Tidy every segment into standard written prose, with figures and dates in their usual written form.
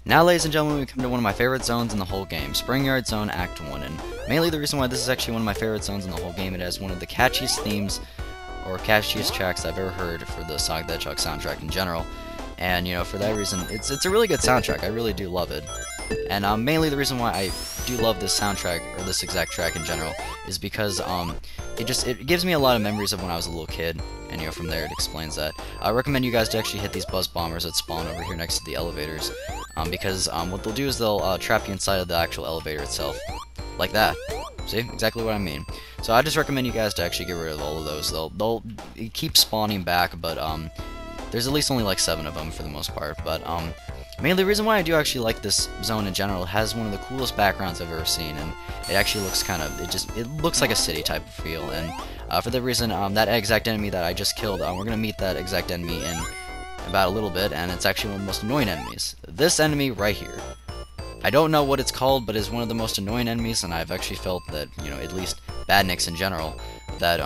Now, ladies and gentlemen, we come to one of my favorite zones in the whole game, Spring Yard Zone Act 1, and mainly the reason why this is actually one of my favorite zones in the whole game, it has one of the catchiest themes, or catchiest tracks I've ever heard for the Sonic the Hedgehog soundtrack in general, and, you know, for that reason, it's a really good soundtrack, I really do love it, and mainly the reason why I do love this soundtrack, or this exact track in general, is because, it gives me a lot of memories of when I was a little kid, and, you know, from there it explains that. I recommend you guys to actually hit these buzz bombers that spawn over here next to the elevators, because what they'll do is they'll trap you inside of the actual elevator itself, like that. See, exactly what I mean. So I just recommend you guys to actually get rid of all of those. They'll keep spawning back, but there's at least only like 7 of them for the most part. But mainly the reason why I do actually like this zone in general, it has one of the coolest backgrounds I've ever seen, and it actually looks kind of, it looks like a city type of feel. And for that reason, that exact enemy that I just killed, we're gonna meet that exact enemy in about a little bit, and it's actually one of the most annoying enemies. This enemy right here. I don't know what it's called, but it's one of the most annoying enemies, and I've actually felt that, you know, at least badniks in general, that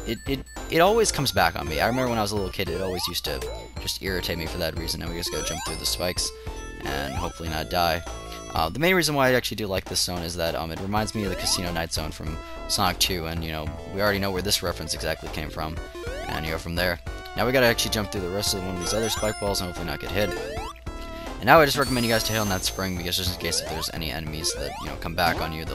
it always comes back on me. I remember when I was a little kid, it always used to just irritate me for that reason, and we just gotta jump through the spikes and hopefully not die. The main reason why I actually do like this zone is that it reminds me of the Casino Night Zone from Sonic 2, and, you know, we already know where this reference exactly came from, and, you know, from there. Now we gotta actually jump through the rest of one of these other spike balls and hopefully not get hit. And now I just recommend you guys to hit on that spring, because just in case if there's any enemies that, you know, come back on you,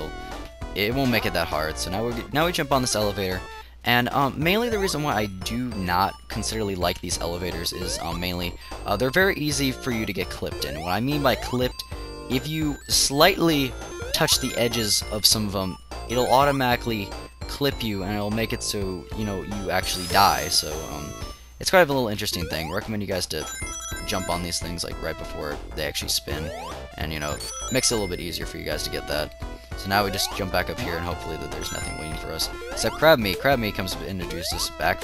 it won't make it that hard. So now we jump on this elevator, and mainly the reason why I do not considerably like these elevators is mainly they're very easy for you to get clipped in. What I mean by clipped, if you slightly touch the edges of some of them, it'll automatically clip you, and it'll make it so, you know, you actually die. So it's kind of a little interesting thing. I recommend you guys to jump on these things like right before they actually spin, and, you know, makes it a little bit easier for you guys to get that. So now we just jump back up here, and hopefully that there's nothing waiting for us except Crab Meat. Crab Meat comes to introduce us back.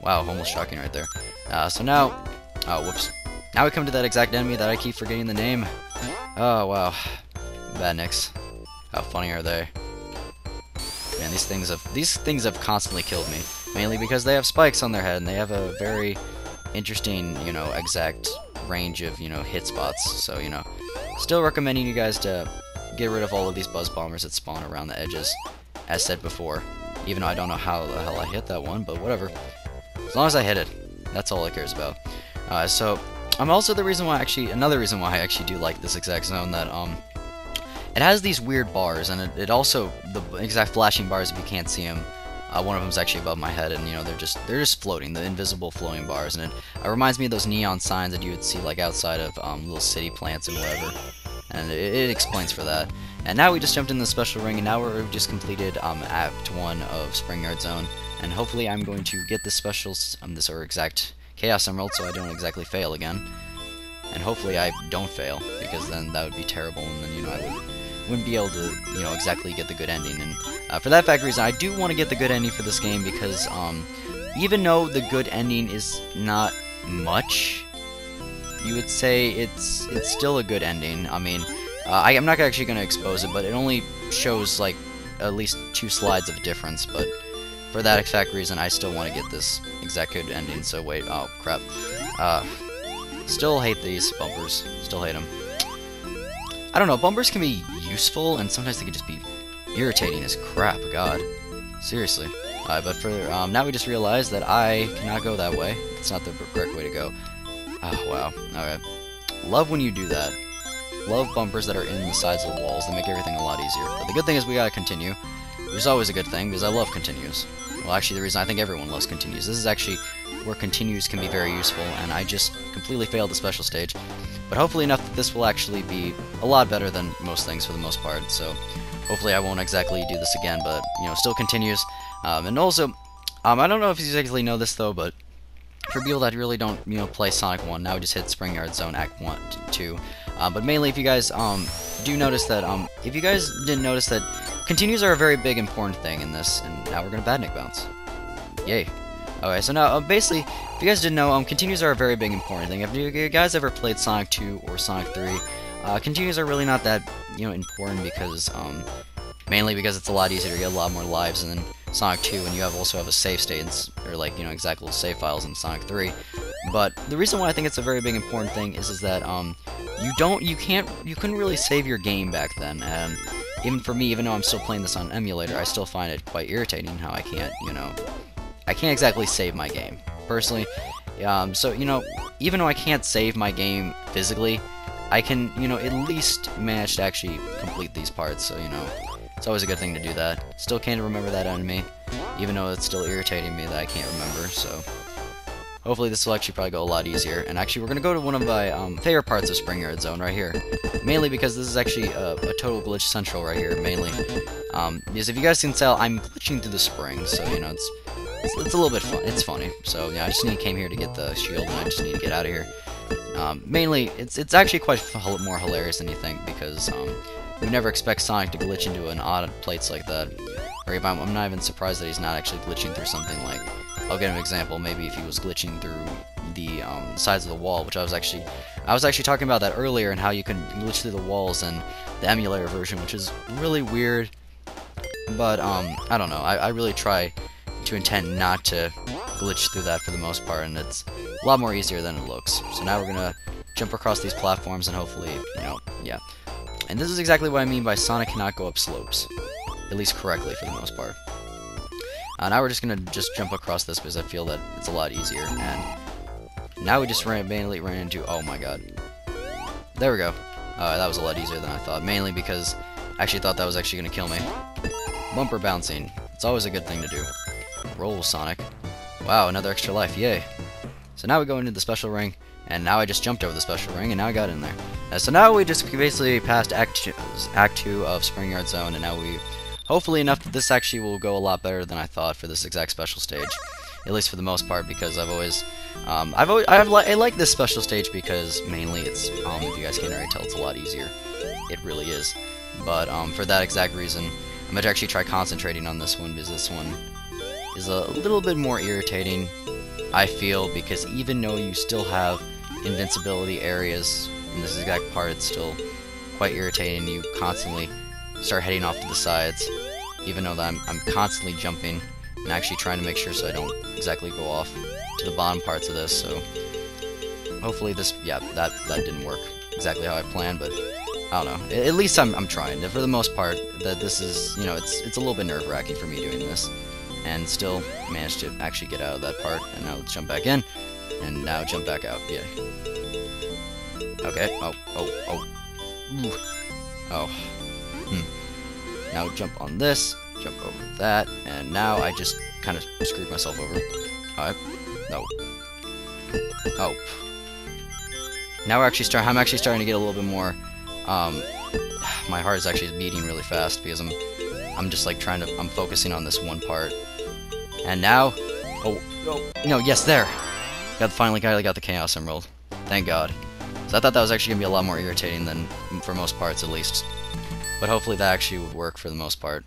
Wow, almost shocking right there. So now, whoops. Now we come to that exact enemy that I keep forgetting the name. Oh wow, badniks. How funny are they? Man, these things have constantly killed me. Mainly because they have spikes on their head, and they have a very interesting, you know, exact range of, you know, hit spots. So, you know, still recommending you guys to get rid of all of these buzz bombers that spawn around the edges, as said before. Even though I don't know how the hell I hit that one, but whatever. As long as I hit it, that's all it cares about. So, also another reason why I actually do like this exact zone, that it has these weird bars, and it also, the exact flashing bars, if you can't see them, one of them is actually above my head, and, you know, they're just floating, the invisible floating bars, and it reminds me of those neon signs that you would see like outside of little city plants and whatever, and it explains for that. And now we just jumped in the special ring, and now we've just completed Act 1 of Spring Yard Zone, and hopefully I'm going to get this special, this exact Chaos Emerald, so I don't exactly fail again, and hopefully I don't fail, because then that would be terrible, and then, you know, I wouldn't be able to, you know, exactly get the good ending. And for that fact reason, I do want to get the good ending for this game, because even though the good ending is not much, you would say it's still a good ending. I mean, I'm not actually going to expose it, but it only shows like at least 2 slides of difference, but for that exact reason, I still want to get this exact good ending. So wait, oh crap, still hate these bumpers, still hate them. I don't know, bumpers can be useful, and sometimes they can just be irritating as crap, god. Seriously. But for, now we just realized that I cannot go that way. It's not the correct way to go. Oh, wow. Alright. Love when you do that. Love bumpers that are in the sides of the walls. They make everything a lot easier. But the good thing is we gotta continue, which is always a good thing, because I love continues. Well, actually, the reason I think everyone loves continues. This is actually where continues can be very useful, and I just completely failed the special stage. But hopefully enough that this will actually be a lot better than most things for the most part, so hopefully I won't exactly do this again, but, you know, still continues. And also, I don't know if you exactly know this though, but for people that really don't, you know, play Sonic 1, now we just hit Spring Yard Zone Act 1, 2. But mainly if you guys do notice that, if you guys didn't notice that, continues are a very big important thing in this, and now we're gonna badnik bounce. Yay. Okay, so now, basically, if you guys didn't know, continues are a very big important thing. If you guys ever played Sonic 2 or Sonic 3, continues are really not that, you know, important, because, mainly because it's a lot easier to get a lot more lives than Sonic 2, and you also have a save state, or like, you know, exact little save files in Sonic 3. But the reason why I think it's a very big important thing is that you couldn't really save your game back then, and even for me, even though I'm still playing this on emulator, I still find it quite irritating how I can't, I can't exactly save my game personally. So even though I can't save my game physically, I can at least manage to actually complete these parts. So it's always a good thing to do that. Still can't remember that enemy, even though it's still irritating me that I can't remember. So hopefully this will actually probably go a lot easier. And actually, we're gonna go to one of my favorite parts of Spring Yard Zone right here, mainly because this is actually a total glitch central right here. Mainly because if you guys can tell, I'm glitching through the spring, so it's a little bit fun. It's funny. So I just came here to get the shield, and I just need to get out of here. Mainly, it's actually quite more hilarious than you think, because you never expect Sonic to glitch into an odd place like that. Or I'm not even surprised that he's not actually glitching through something like, I'll get an example, maybe if he was glitching through the sides of the wall, which I was actually talking about that earlier, and how you can glitch through the walls in the emulator version, which is really weird. But I don't know, I really try to intend not to glitch through that for the most part, and it's a lot more easier than it looks. So now we're gonna jump across these platforms, and hopefully, yeah. And this is exactly what I mean by Sonic cannot go up slopes, at least correctly for the most part. Now we're just gonna jump across this because I feel that it's a lot easier. And now we just ran into, oh my god, there we go. That was a lot easier than I thought, mainly because I actually thought that was actually gonna kill me. Bumper bouncing, it's always a good thing to do. Roll, Sonic. Wow, another extra life, yay. So now we go into the special ring, and now I just jumped over the special ring, and now I got in there. So now we just basically passed Act 2 of Spring Yard Zone, and now we, hopefully enough that this actually will go a lot better than I thought for this exact special stage. At least for the most part, because I like this special stage because mainly it's, if you guys can't already tell, it's a lot easier. It really is. But for that exact reason, I'm going to actually try concentrating on this one, because this one is a little bit more irritating, I feel, because even though you still have invincibility areas in this exact part, it's still quite irritating. You constantly start heading off to the sides, even though that I'm constantly jumping and actually trying to make sure so I don't exactly go off to the bottom parts of this. So hopefully this, yeah, that didn't work exactly how I planned, but I don't know. At least I'm trying. For the most part, that this is, it's a little bit nerve-wracking for me doing this, and still managed to actually get out of that part. And now let's jump back in, and now jump back out. Yeah. Okay. Oh. Now jump on this, jump over that, and now I just kind of screwed myself over. Alright. No. Oh. Now I'm actually starting to get a little bit more. My heart is actually beating really fast because I'm just like I'm focusing on this one part. And now, yes, there. Finally got the Chaos Emerald. Thank God. So I thought that was actually gonna be a lot more irritating than for most parts, at least. But hopefully that actually would work for the most part.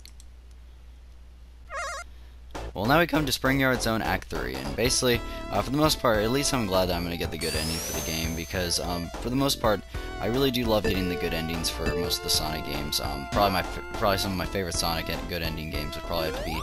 Well, now we come to Spring Yard Zone Act 3, and basically, for the most part, at least I'm glad that I'm gonna get the good ending for the game, because for the most part, I really do love getting the good endings for most of the Sonic games. Probably some of my favorite Sonic good ending games would probably have to be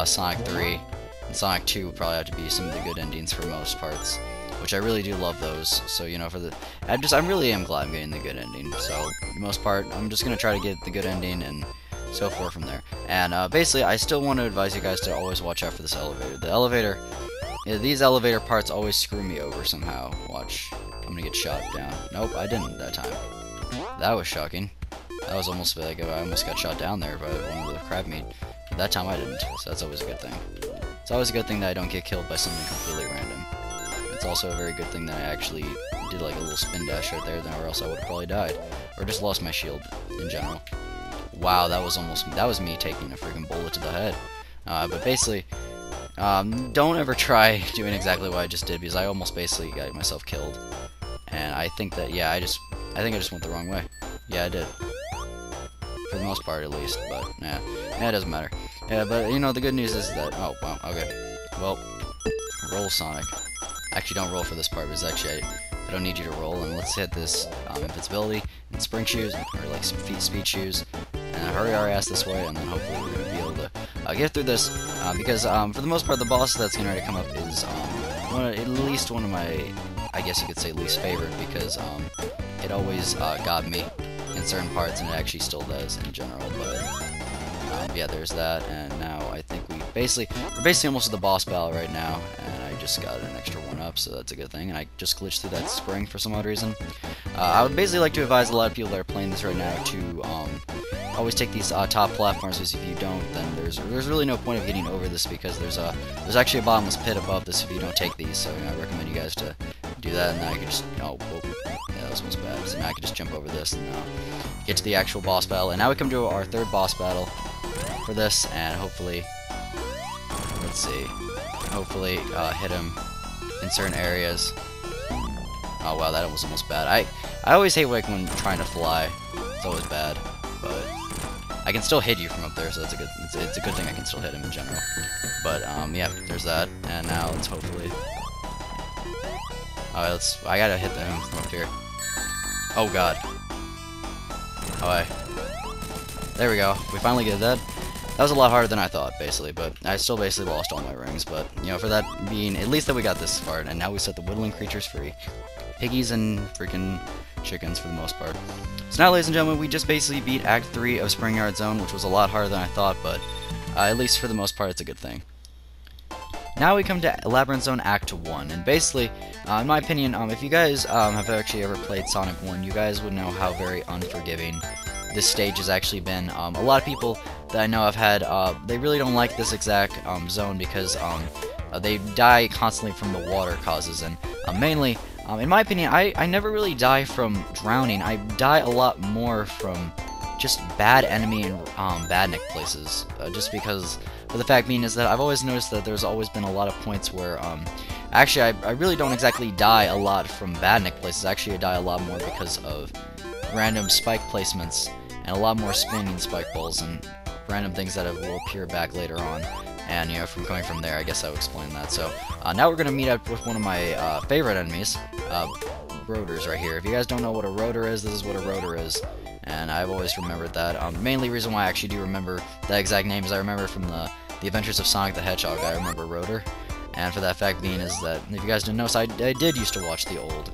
Sonic 3, and Sonic 2 would probably have to be some of the good endings for most parts, which I really do love those. So I really am glad I'm getting the good ending. So for the most part, I'm just gonna try to get the good ending and so forth from there. And basically, I still want to advise you guys to always watch out for this elevator. The elevator, these elevator parts always screw me over somehow. Watch, I'm gonna get shot down. Nope, I didn't that time. That was shocking. That was almost like I almost got shot down there by one of the crab meat. But that time I didn't, so that's always a good thing. It's always a good thing that I don't get killed by something completely random. It's also a very good thing that I actually did like a little spin dash right there, or else I would have probably died, or just lost my shield in general. Wow, that was me taking a freaking bullet to the head. But basically, don't ever try doing exactly what I just did, because I almost basically got myself killed. And I think that, yeah, I think I just went the wrong way. Yeah, I did. For the most part, at least. But yeah, it doesn't matter. Yeah, but the good news is that, oh wow, okay. Well, roll, Sonic. Actually, don't roll for this part, because actually I don't need you to roll. And let's hit this invincibility and spring shoes, or like some speed shoes, and hurry our ass this way, and then hopefully we're gonna be able to get through this. Because for the most part, the boss that's gonna come up is at least one of my, I guess you could say, least favorite, because it always got me in certain parts, and it actually still does in general. But yeah, there's that, and now I think we're basically almost at the boss battle right now, and I just got an extra one up, so that's a good thing. And I just glitched through that spring for some odd reason. I would basically like to advise a lot of people that are playing this right now to always take these top platforms, because if you don't, then there's really no point of getting over this, because there's actually a bottomless pit above this if you don't take these. So I recommend you guys to do that, and then I can just yeah, this one's bad. So now I can just jump over this and get to the actual boss battle. And now we come to our third boss battle for this, and hopefully, let's see, hopefully hit him in certain areas. Oh wow, that was almost bad. I always hate like when trying to fly. It's always bad, but I can still hit you from up there, so it's a good thing I can still hit him in general. But yeah, there's that, and now let's hopefully. Alright, I gotta hit him from up here. Oh god. Alright. There we go. We finally get that. That was a lot harder than I thought, basically, but I still basically lost all my rings. But you know, for that being, at least that we got this far, and now we set the whittling creatures free. Piggies and freaking chickens for the most part. So now, ladies and gentlemen, we just basically beat Act 3 of Spring Yard Zone, which was a lot harder than I thought, but at least for the most part, it's a good thing. Now we come to Labyrinth Zone Act 1, and basically, in my opinion, if you guys have actually ever played Sonic 1, you guys would know how very unforgiving this stage has actually been. A lot of people that I know have had, they really don't like this exact zone, because they die constantly from the water causes, and mainly, in my opinion, I never really die from drowning. I die a lot more from just bad enemy and badnik places, just because, but the fact being is that I've always noticed that there's always been a lot of points where, actually I really don't exactly die a lot from badnik places. Actually, I die a lot more because of random spike placements, and a lot more spinning spike balls, and random things that will appear back later on. And, you know, from coming from there, I guess I would explain that. So, now we're going to meet up with one of my favorite enemies, rotors right here. If you guys don't know what a rotor is, this is what a rotor is. And I've always remembered that. Mainly reason why I actually do remember that exact name is I remember from the Adventures of Sonic the Hedgehog, I remember Rotor. And for that fact being is that, if you guys didn't know, so I did used to watch the old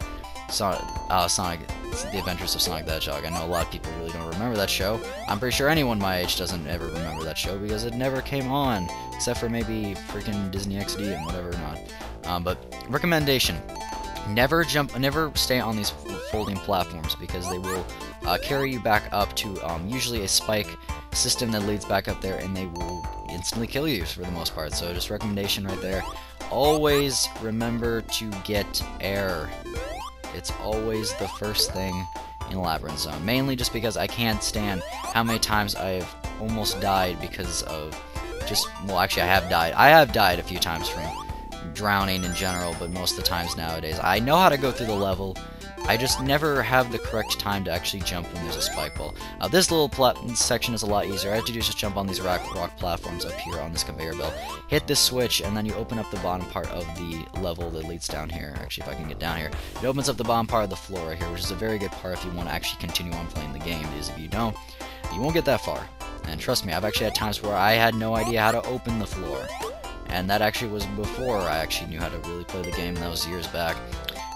Sonic, The Adventures of Sonic the Hedgehog. I know a lot of people really don't remember that show. I'm pretty sure anyone my age doesn't ever remember that show, because it never came on, except for maybe freaking Disney XD and whatever not. But recommendation: never stay on these folding platforms, because they will carry you back up to usually a spike system that leads back up there, and they will instantly kill you for the most part. So just recommendation right there. Always remember to get air. It's always the first thing in Labyrinth Zone. Mainly just because I can't stand how many times I've almost died because of just, well, actually I have died. I have died a few times from drowning in general, but most of the times nowadays I know how to go through the level. I just never have the correct time to actually jump when there's a spike ball. This little section is a lot easier. All I have to do is just jump on these rock platforms up here on this conveyor belt, hit this switch, and then you open up the bottom part of the level that leads down here. Actually, if I can get down here, it opens up the bottom part of the floor right here, which is a very good part if you want to actually continue on playing the game. Because if you don't, you won't get that far. And trust me, I've actually had times where I had no idea how to open the floor, and that actually was before I actually knew how to really play the game, and that was years back.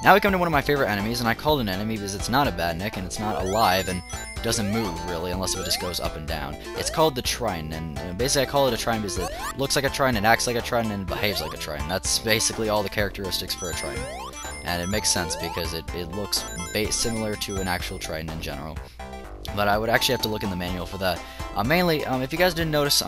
Now we come to one of my favorite enemies, and I call it an enemy because it's not a badnik, and it's not alive, and doesn't move, really, unless it just goes up and down. It's called the Trident, and basically I call it a Trident because it looks like a Trident, it acts like a Trident, and it behaves like a Trident. That's basically all the characteristics for a Trident. And it makes sense because it looks similar to an actual Trident in general. But I would actually have to look in the manual for that. Mainly, if you guys didn't notice,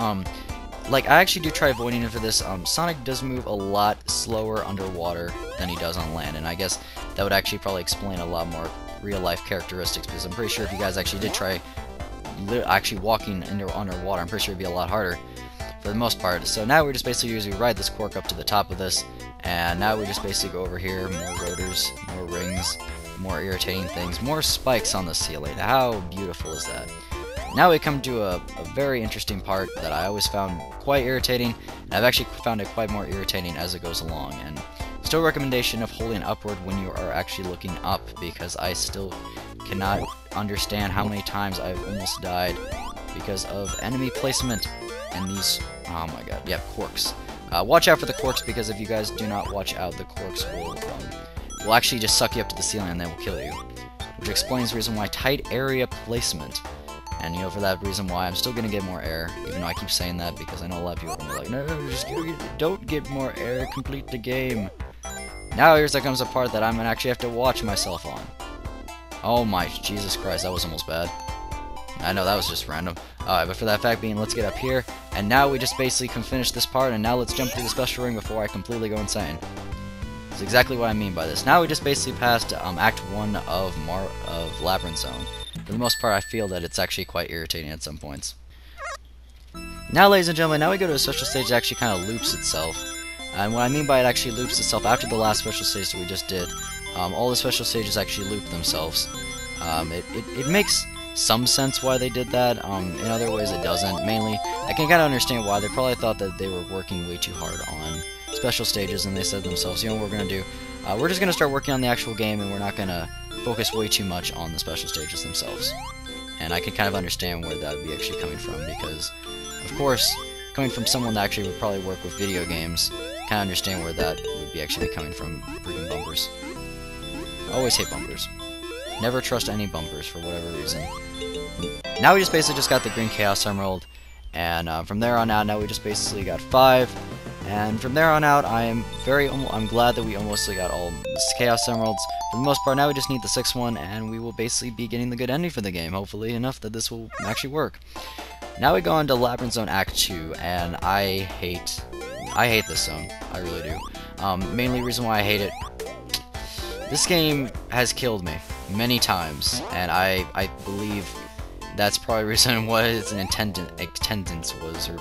like, I actually do try avoiding it for this. Sonic does move a lot slower underwater than he does on land, and I guess that would actually probably explain a lot more real-life characteristics, because I'm pretty sure if you guys actually did try actually walking underwater, I'm pretty sure it'd be a lot harder for the most part. So now we just basically usually ride this cork up to the top of this, and now we just basically go over here, more rotors, more rings, more irritating things, more spikes on the ceiling. How beautiful is that? Now we come to a very interesting part that I always found quite irritating, and I've actually found it quite more irritating as it goes along. And still recommendation of holding upward when you are actually looking up, because I still cannot understand how many times I've almost died because of enemy placement and these, oh my god, yeah, corks. Watch out for the corks, because if you guys do not watch out, the corks will actually just suck you up to the ceiling and they will kill you. Which explains the reason why tight area placement. And you know, for that reason why I'm still gonna get more air, even though I keep saying that because I know a lot of people are gonna be like, no, just don't get more air, complete the game. Now here's that comes a part that I'm gonna actually have to watch myself on. Oh my Jesus Christ, that was almost bad. I know that was just random. Alright, but for that fact being, let's get up here, and now we just basically can finish this part, and now let's jump through the special ring before I completely go insane. That's exactly what I mean by this. Now we just basically passed Act 1 of Labyrinth Zone. For the most part, I feel that it's actually quite irritating at some points. Now, ladies and gentlemen, now we go to a special stage that actually kind of loops itself. And what I mean by it actually loops itself, after the last special stage that we just did, all the special stages actually loop themselves. It makes some sense why they did that. In other ways it doesn't. Mainly, I can kind of understand why. They probably thought that they were working way too hard on special stages, and they said to themselves, you know what we're going to do? We're just going to start working on the actual game, and we're not going to focus way too much on the special stages themselves. And I can kind of understand where that would be actually coming from, because, of course, coming from someone that actually would probably work with video games, kind of understand where that would be actually coming from. Freaking bumpers. I always hate bumpers. Never trust any bumpers for whatever reason. Now we just basically just got the green Chaos Emerald, and from there on out, now we just basically got 5. And from there on out, I'm glad that we almost got all the Chaos Emeralds. For the most part, now we just need the 6th one, and we will basically be getting the good ending for the game, hopefully enough that this will actually work. Now we go on to Labyrinth Zone Act 2, and I hate this zone. I really do. Mainly reason why I hate it, this game has killed me many times, and I believe that's probably the reason why its attendance was, or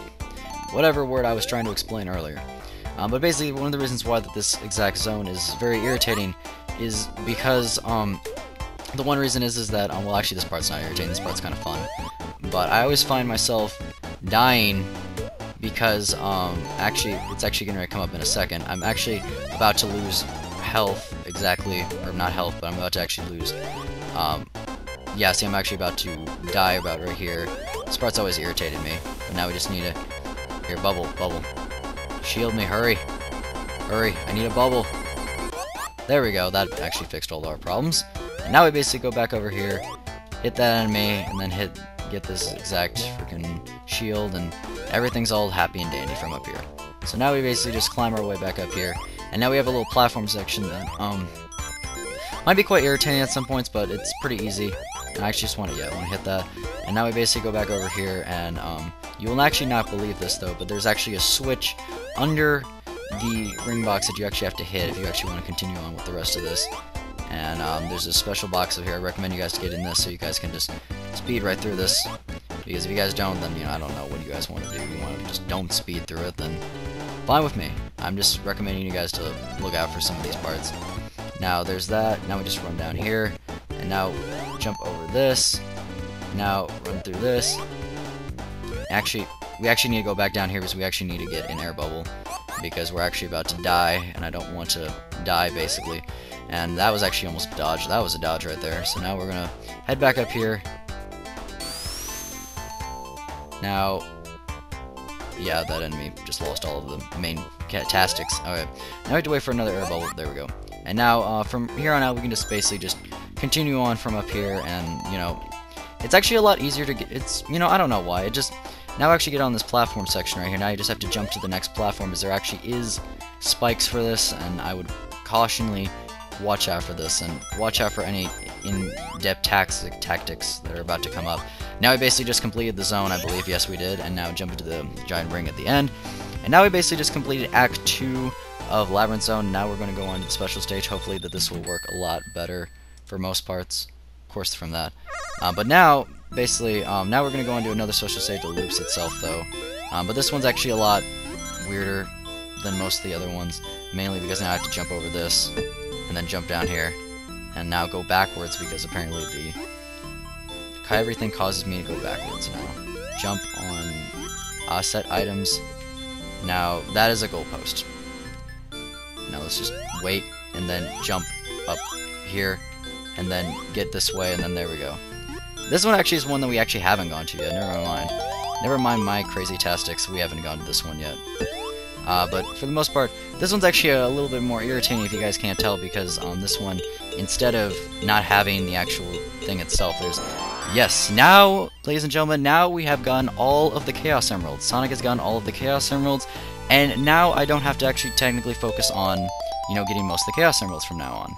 whatever word I was trying to explain earlier. But basically, one of the reasons why this exact zone is very irritating is because, the one reason is that, well, actually this part's not irritating, this part's kind of fun. But I always find myself dying because, actually, it's actually going to come up in a second. I'm actually about to lose health, exactly, or not health, but I'm about to actually lose, yeah, see, I'm actually about to die about right here. This part's always irritated me, but now we just need to, here, bubble, shield me, hurry, I need a bubble. There we go, that actually fixed all our problems. And now we basically go back over here, hit that enemy, and then get this exact freaking shield, and everything's all happy and dandy from up here. So now we basically just climb our way back up here, and now we have a little platform section that, might be quite irritating at some points, but it's pretty easy. And I actually just want to hit that. And now we basically go back over here, and you will actually not believe this though, but there's actually a switch under the ring box that you actually have to hit if you actually want to continue on with the rest of this. And there's a special box over here. I recommend you guys to get in this so you guys can just speed right through this. Because if you guys don't, then, you know, I don't know what you guys want to do. You want to just don't speed through it, then fine with me. I'm just recommending you guys to look out for some of these parts. Now there's that. Now we just run down here, and now jump over this. Now run through this. Actually, we actually need to go back down here because we actually need to get an air bubble, because we're actually about to die, and I don't want to die, basically. And that was actually almost a dodge. That was a dodge right there. So now we're gonna head back up here. Now, yeah, that enemy just lost all of the main tastics. Okay, now we have to wait for another air bubble. There we go. And now, from here on out, we can just basically just continue on from up here, and, you know, it's actually a lot easier to get, it's, you know, I don't know why, it just, now actually get on this platform section right here, now you just have to jump to the next platform, because there actually is spikes for this, and I would cautionly watch out for this, and watch out for any in-depth tactics that are about to come up. Now we basically just completed the zone, I believe, yes we did, and now jump into the giant ring at the end, and now we basically just completed Act 2 of Labyrinth Zone. Now we're going to go on to the special stage. Hopefully that this will work a lot better for most parts, of course, from that. But now, basically, now we're going to go on to another special stage that loops itself, though. But this one's actually a lot weirder than most of the other ones, mainly because now I have to jump over this, and then jump down here, and now go backwards, because apparently everything causes me to go backwards now. Jump on set items. Now, that is a goalpost. Now let's just wait, and then jump up here, and then get this way, and then there we go. This one actually is one that we actually haven't gone to yet, never mind. Never mind my crazy tastics, we haven't gone to this one yet. But for the most part, this one's actually a little bit more irritating if you guys can't tell, because this one, instead of not having the actual thing itself, there's... Yes, now, ladies and gentlemen, now we have gotten all of the Chaos Emeralds. Sonic has gotten all of the Chaos Emeralds, and now I don't have to actually technically focus on, you know, getting most of the Chaos Emeralds from now on.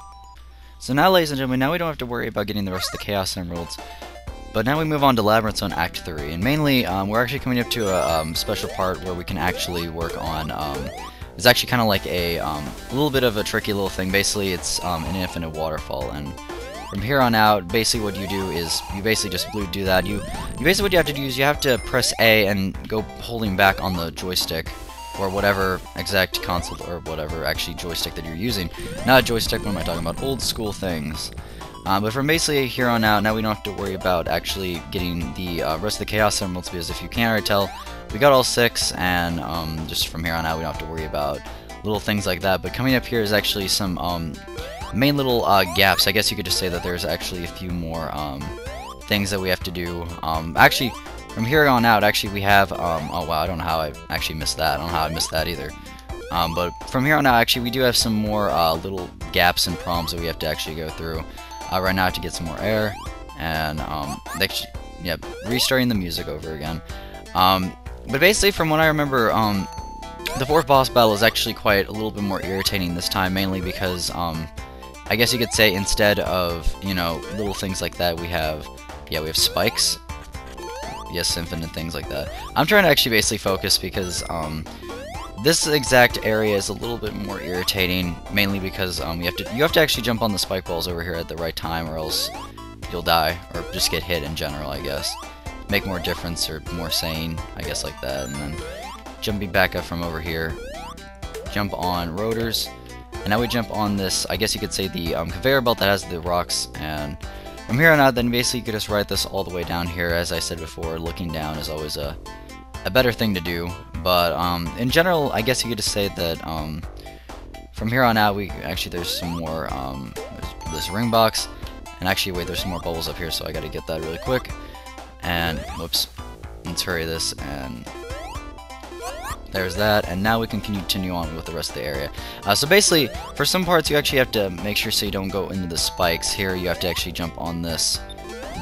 So now, ladies and gentlemen, now we don't have to worry about getting the rest of the Chaos Emeralds. But now we move on to Labyrinth Zone Act 3, and mainly, we're actually coming up to a special part where we can actually work on, it's actually kind of like a little bit of a tricky little thing. Basically, it's an infinite waterfall, and from here on out, basically what you do is, you basically just do that. You basically, what you have to do is you have to press A and go holding back on the joystick, or whatever exact console, or whatever actually joystick that you're using. Not a joystick, what am I talking about? Old school things. But from basically here on out, now we don't have to worry about actually getting the rest of the Chaos Emeralds, because if you can't already tell, we got all 6, and just from here on out, we don't have to worry about little things like that. But coming up here is actually some main little gaps. I guess you could just say that there's actually a few more things that we have to do. Actually, from here on out, actually we have, oh wow, I don't know how I actually missed that. I don't know how I missed that either. But from here on out, actually, we do have some more little gaps and problems that we have to actually go through. Right now to get some more air, and restarting the music over again. But basically, from what I remember, the 4th boss battle is actually quite a little bit more irritating this time, mainly because I guess you could say instead of, you know, little things like that, we have spikes. Yes, infinite things like that. I'm trying to actually basically focus, because this exact area is a little bit more irritating, mainly because you have to actually jump on the spike balls over here at the right time, or else you'll die, or just get hit in general, I guess. Make more difference, or more sane, I guess, like that. And then jumping back up from over here, jump on rotors, and now we jump on this, I guess you could say, the conveyor belt that has the rocks. And from here on out, then basically you could just ride this all the way down here. As I said before, looking down is always a better thing to do. But in general, I guess you could just say that from here on out, there's some more, there's this ring box, and actually wait, there's some more bubbles up here, so I gotta get that really quick. And whoops, let's hurry this, and there's that, and now we can continue on with the rest of the area. So basically, for some parts you actually have to make sure so you don't go into the spikes. Here you have to actually jump on this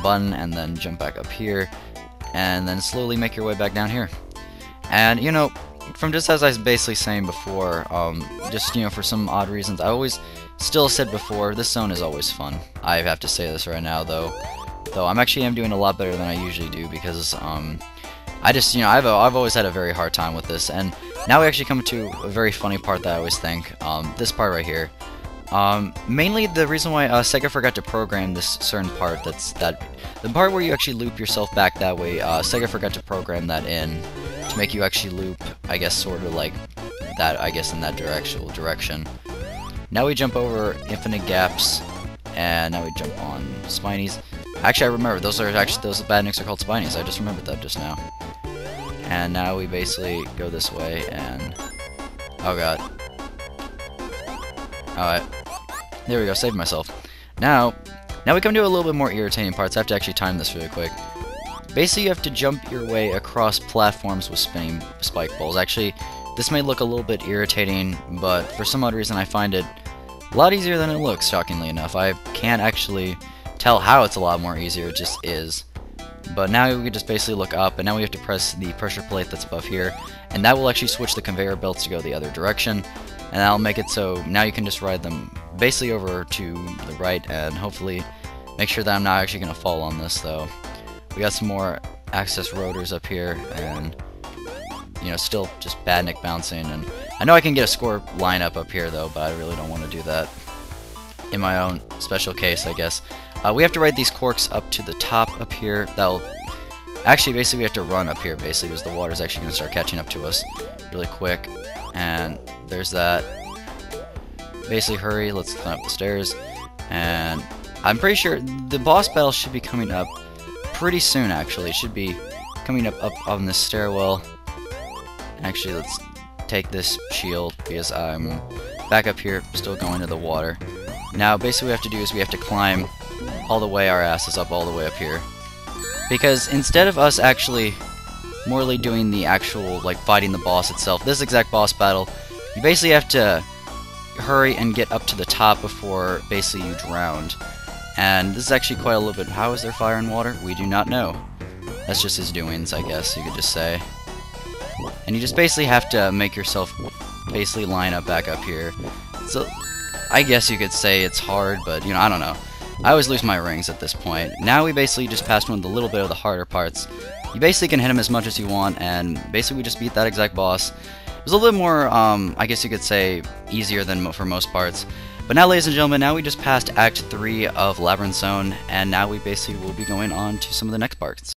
button, and then jump back up here, and then slowly make your way back down here. And, you know, from just as I was basically saying before, just, you know, for some odd reasons, I always still said before, this zone is always fun. I have to say this right now, though I'm actually doing a lot better than I usually do, because I just, you know, I've always had a very hard time with this. And now we actually come to a very funny part that I always think, this part right here. Mainly the reason why Sega forgot to program this certain part, the part where you actually loop yourself back that way, Sega forgot to program that in to make you actually loop, I guess, sort of like that, I guess, in that direction. Now we jump over infinite gaps, and now we jump on spinies. Actually, I remember, those badniks are called spinies. I just remembered that just now. And now we basically go this way, and oh god. Alright, there we go, saved myself. Now we come to a little bit more irritating parts. I have to actually time this really quick. Basically, you have to jump your way across platforms with spinning spike balls. Actually, this may look a little bit irritating, but for some odd reason I find it a lot easier than it looks, shockingly enough. I can't actually tell how it's a lot more easier, it just is. But now we can just basically look up, and now we have to press the pressure plate that's above here, and that will actually switch the conveyor belts to go the other direction. And that'll make it so now you can just ride them basically over to the right, and hopefully make sure that I'm not actually going to fall on this, though. We got some more access rotors up here, and, you know, still just badnik bouncing. And I know I can get a score lineup up here, though, but I really don't want to do that in my own special case, I guess. We have to ride these corks up to the top up here. That'll actually, basically, we have to run up here, basically, because the water's actually going to start catching up to us really quick. And there's that. Basically, hurry, let's climb up the stairs. And I'm pretty sure the boss battle should be coming up pretty soon, actually. It should be coming up on this stairwell. Actually, let's take this shield, because I'm back up here, still going to the water. Now, basically what we have to do is we have to climb all the way, our asses up all the way up here. Because instead of us actually morely doing the actual, like, fighting the boss itself. This exact boss battle, you basically have to hurry and get up to the top before basically you drowned. And this is actually quite a little bit... How is there fire and water? We do not know. That's just his doings, I guess you could just say. And you just basically have to make yourself basically line up back up here. So, I guess you could say it's hard, but, you know, I don't know. I always lose my rings at this point. Now we basically just passed one of the little bit of the harder parts. You basically can hit him as much as you want, and basically we just beat that exact boss. It was a little more, I guess you could say, easier than for most parts. But now, ladies and gentlemen, now we just passed Act 3 of Labyrinth Zone, and now we basically will be going on to some of the next parts.